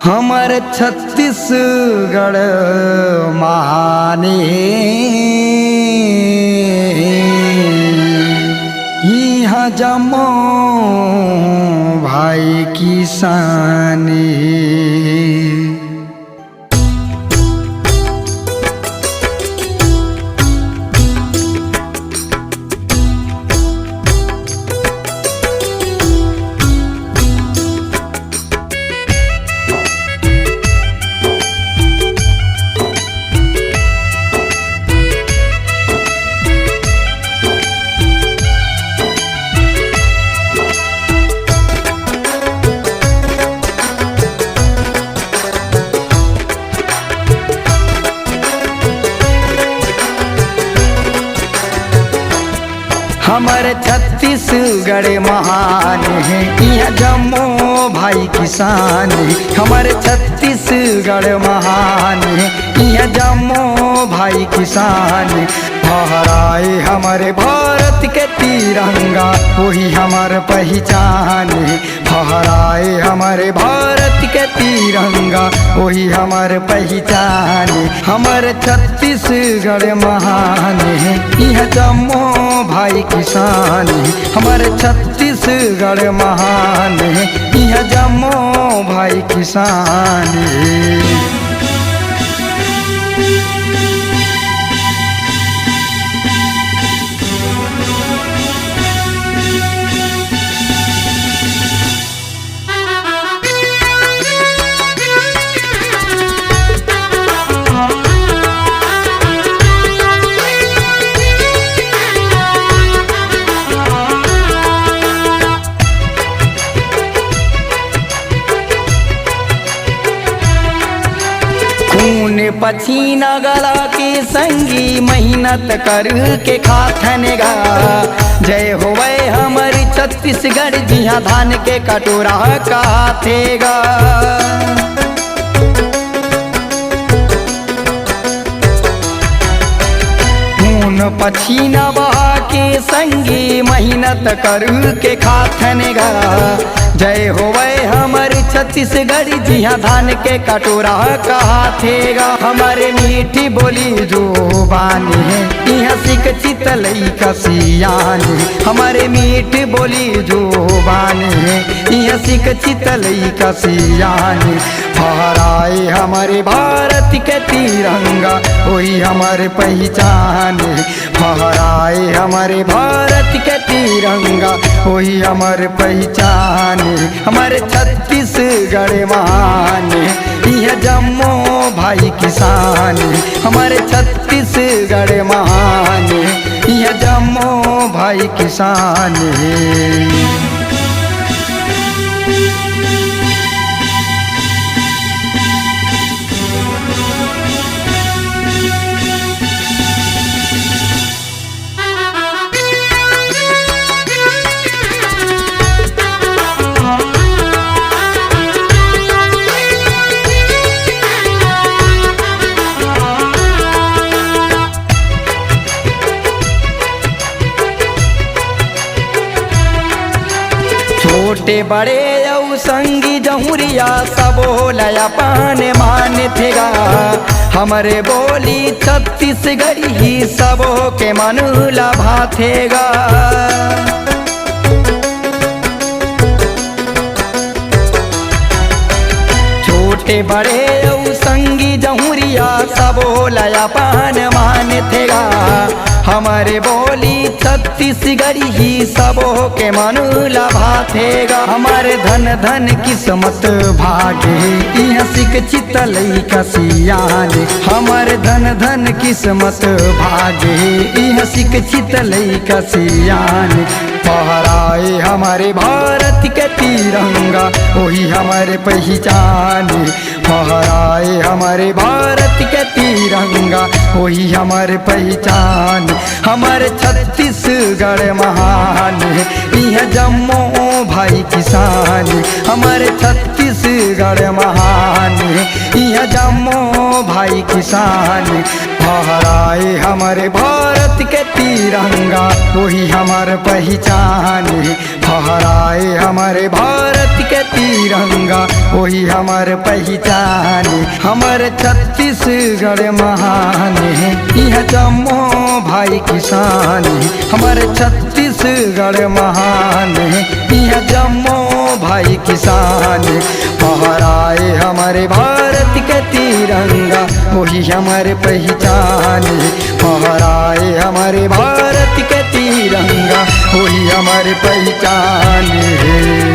हमर छत्तीसगढ़ महाने यहाँ जमो भाई किसानी। हमर छत्तीसगढ़ महान है यहाँ जम्मो भाई किसान। हमर छत्तीसगढ़ महान है यहाँ जम्मो भाई किसान। फहराए हमारे भारत के तिरंगा वही हमार पहचान। फहराए हमारे भारत के तिरंगा वही हमार पहचान। हमर छत्तीसगढ़ महान है यहाँ जम्मो भाई किसान। हमारे छत्तीसगढ़ महान है यहाँ जम्मो भाई किसान। खून पसीना गला के संगी मेहनत कर के खाथनेगा। जय होवे हमारी छत्तीसगढ़ जिहाँ धान के कटोरा काथेगा। खून पसीना बहा के संगी मेहनत कर के खाथनेगा। जय होवे हमारे छत्तीसगढ़ जिहाँ धान के कटोरा काथेगा। हमारे मीठी बोली जो बानी है यहाँ शिक्षित लइका सियान। हमारे मीठी बोली जो बानी है यहाँ शिक्षित लइका सियान। फहराए हमारे भारत के तिरंगा वही हमारे पहचान। फहराए हमारे भारत के तिरंगा वही हमारे पहचान। हमारे छत्तीसगढ़ महान यह जम्मो भाई किसान। हमारे छत्तीसगढ़ महान यह जम्मो भाई किसान। छोटे बड़े यऊ संगी जहुरिया सबो लया पान मान थेगा। हमारे बोली छत्तीसगढ़ी ही सबो के मन लभा थेगा। छोटे बड़े यऊ संगी जहुरिया सबो लया पान मान थेगा। हमारे बोली छत्तीसगढ़ी ही सबो के मन लभा थेगा। हमारे धन धन किस्मत भागे यहाँ शिक्षित लइका सियान। हमारे धन धन किस्मत भागे यहाँ शिक्षित लइका सियान। फहराए हमारे भारत के तिरंगा वही हमारे पहचान। फहराए हमारे भारत के तिरंगा वही हमारे पहचान। हमारे छत्तीसगढ़ महान यह जम्मो भाई किसान। हमारे छत्तीसगढ़ महान यह जम्मो भाई किसान। फहराए हमारे भारत के तिरंगा वही हमारे पहचान। फहराए हमारे भारत के तिरंगा वही हमार पहचान। हमार छत्तीसगढ़ महान है, यह जम्मू भाई किसान है। हमारे छत्तीसगढ़ महान है, यह जम्मू भाई किसान है। फहराए हमारे भारत के तिरंगा, वही हमारे पहचान है। फहराए हमारे भारत के तिरंगा, वही हमारे पहचान है।